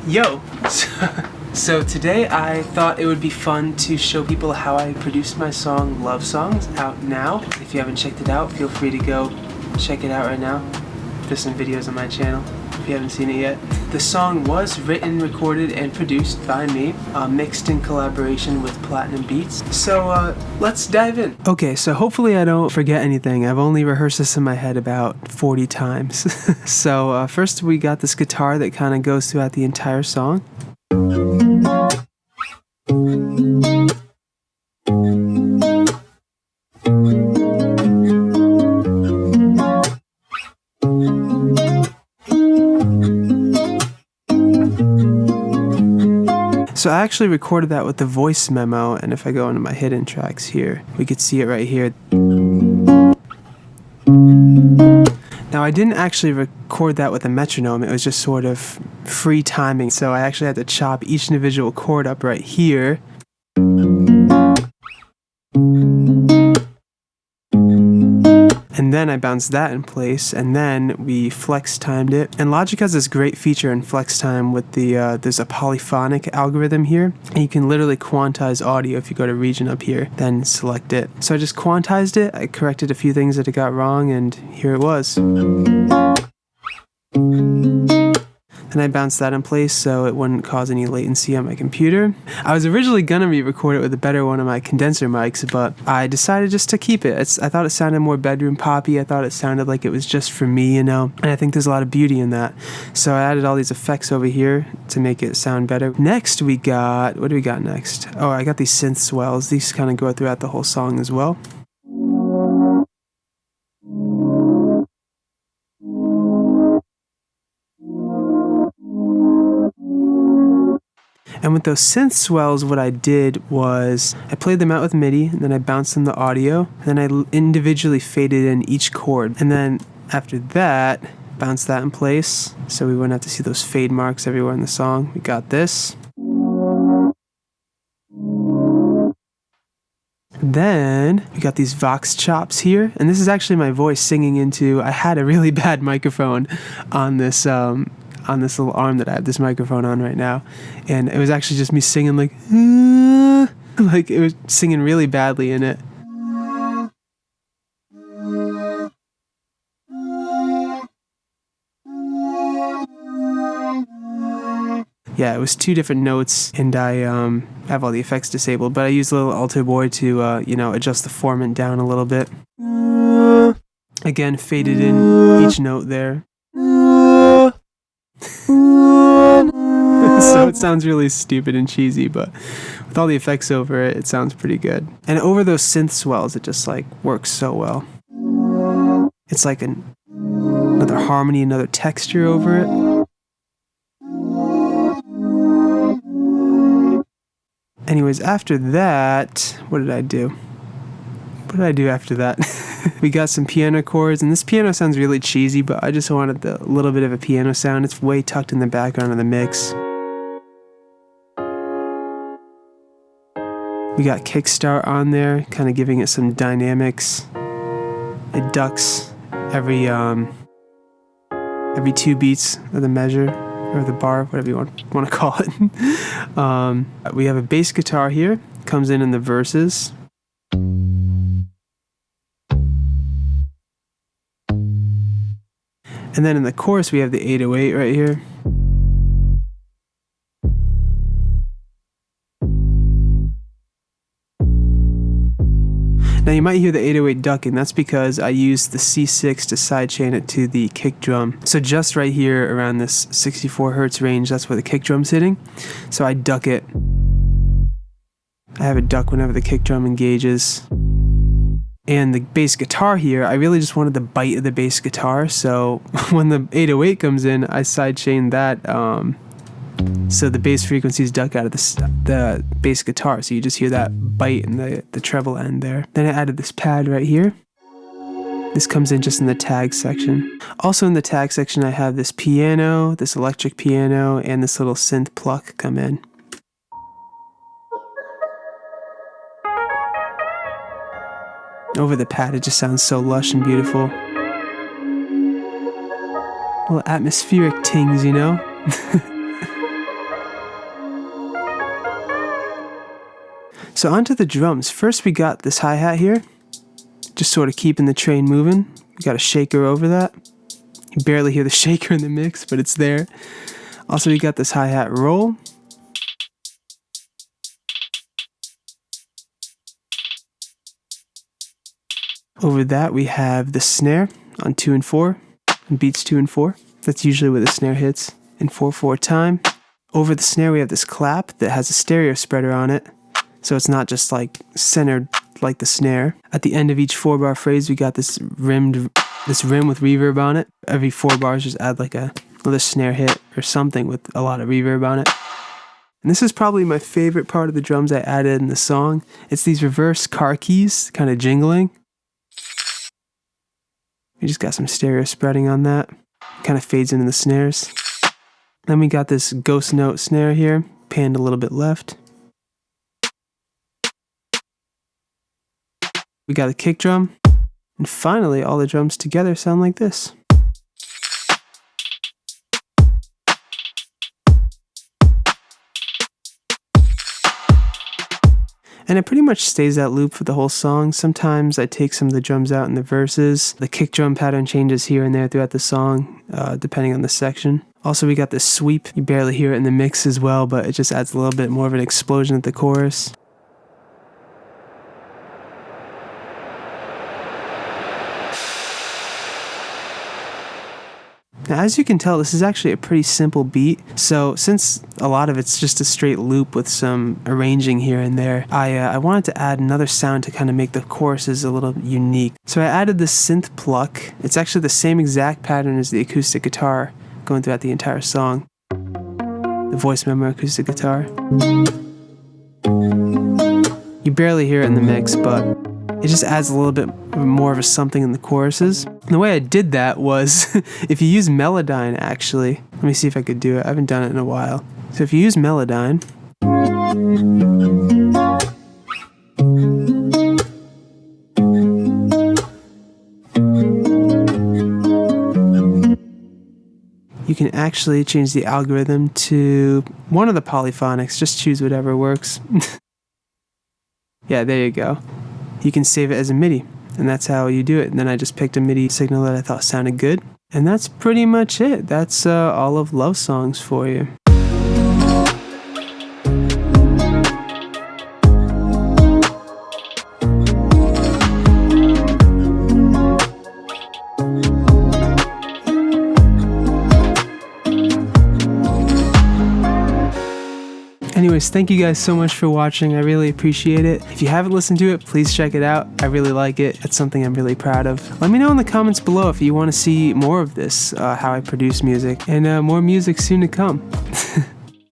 Yo! So today I thought it would be fun to show people how I produced my song Love Songs, out now. If you haven't checked it out, feel free to go check it out right now. There's some videos on my channel if you haven't seen it yet. The song was written, recorded, and produced by me, mixed in collaboration with Platinum Beats. So let's dive in. Okay, so hopefully I don't forget anything. I've only rehearsed this in my head about 40 times. So first we got this guitar that kind of goes throughout the entire song. So I actually recorded that with the voice memo, and if I go into my hidden tracks here, we could see it right here. Now I didn't actually record that with a metronome, it was just sort of free timing, so I actually had to chop each individual chord up right here. And then I bounced that in place, and then we flex timed it. And Logic has this great feature in flex time with the, there's a polyphonic algorithm here, and you can literally quantize audio if you go to region up here, then select it. So I just quantized it, I corrected a few things that it got wrong, and here it was. And I bounced that in place so it wouldn't cause any latency on my computer. I was originally gonna re-record it with a better one of my condenser mics, but I decided just to keep it. I thought it sounded more bedroom poppy. I thought it sounded like it was just for me, you know? And I think there's a lot of beauty in that. So I added all these effects over here to make it sound better. Next we got, what do we got next? Oh, I got these synth swells. These kind of go throughout the whole song as well. And with those synth swells, what I did was I played them out with MIDI, and then I bounced them the audio, and then I individually faded in each chord. And then after that, bounced that in place, so we wouldn't have to see those fade marks everywhere in the song. We got this. Then we got these Vox chops here, and this is actually my voice singing into, I had a really bad microphone on this little arm that I have this microphone on right now, and it was actually just me singing like it was singing really badly in it. Yeah, it was two different notes, and I have all the effects disabled, but I used a little alto boy to you know, adjust the formant down a little bit. Again, faded in each note there. So it sounds really stupid and cheesy, but with all the effects over it, it sounds pretty good. And over those synth swells, it just like works so well. It's like another harmony, another texture over it. Anyways, after that, what did I do? What did I do after that? We got some piano chords, and this piano sounds really cheesy, but I just wanted a little bit of a piano sound. It's way tucked in the background of the mix. We got kickstart on there, kind of giving it some dynamics. It ducks every 2 beats of the measure, or the bar, whatever you want to call it. We have a bass guitar here, comes in the verses. And then in the chorus, we have the 808 right here. Now you might hear the 808 ducking. That's because I used the C6 to sidechain it to the kick drum. So just right here around this 64 hertz range, that's where the kick drum's hitting. So I duck it. I have it duck whenever the kick drum engages. And the bass guitar here, I really just wanted the bite of the bass guitar, so when the 808 comes in, I sidechain that so the bass frequencies duck out of the bass guitar, so you just hear that bite in the treble end there. Then I added this pad right here. This comes in just in the tag section. Also in the tag section, I have this piano, this electric piano, and this little synth pluck come in. Over the pad, it just sounds so lush and beautiful. Little atmospheric tings, you know? So onto the drums. First we got this hi-hat here, just sort of keeping the train moving. We got a shaker over that. You barely hear the shaker in the mix, but it's there. Also, we got this hi-hat roll. Over that, we have the snare on 2 and 4, and beats 2 and 4. That's usually where the snare hits in 4/4 time. Over the snare, we have this clap that has a stereo spreader on it, so it's not just like centered like the snare. At the end of each 4-bar phrase, we got this rim with reverb on it. Every 4 bars, just add like another snare hit or something with a lot of reverb on it. And this is probably my favorite part of the drums I added in the song. It's these reverse car keys kind of jingling. We just got some stereo spreading on that. Kind of fades into the snares. Then we got this ghost note snare here, panned a little bit left. We got a kick drum. And finally, all the drums together sound like this. And it pretty much stays that loop for the whole song. Sometimes I take some of the drums out in the verses. The kick drum pattern changes here and there throughout the song, depending on the section. Also, we got this sweep. You barely hear it in the mix as well, but it just adds a little bit more of an explosion at the chorus. Now, as you can tell, this is actually a pretty simple beat. So since a lot of it's just a straight loop with some arranging here and there, I wanted to add another sound to kind of make the choruses a little unique. So I added this synth pluck. It's actually the same exact pattern as the acoustic guitar going throughout the entire song. The voice memo acoustic guitar. You barely hear it in the mix, but it just adds a little bit more of a something in the choruses. And the way I did that was, if you use Melodyne actually, let me see if I could do it. I haven't done it in a while. So if you use Melodyne, you can actually change the algorithm to one of the polyphonics. Just choose whatever works. Yeah, there you go. You can save it as a MIDI, and that's how you do it. And then I just picked a MIDI signal that I thought sounded good. And that's pretty much it. That's all of Love Songs for you. Anyways, thank you guys so much for watching. I really appreciate it. If you haven't listened to it, please check it out. I really like it. It's something I'm really proud of. Let me know in the comments below if you want to see more of this, how I produce music, and more music soon to come.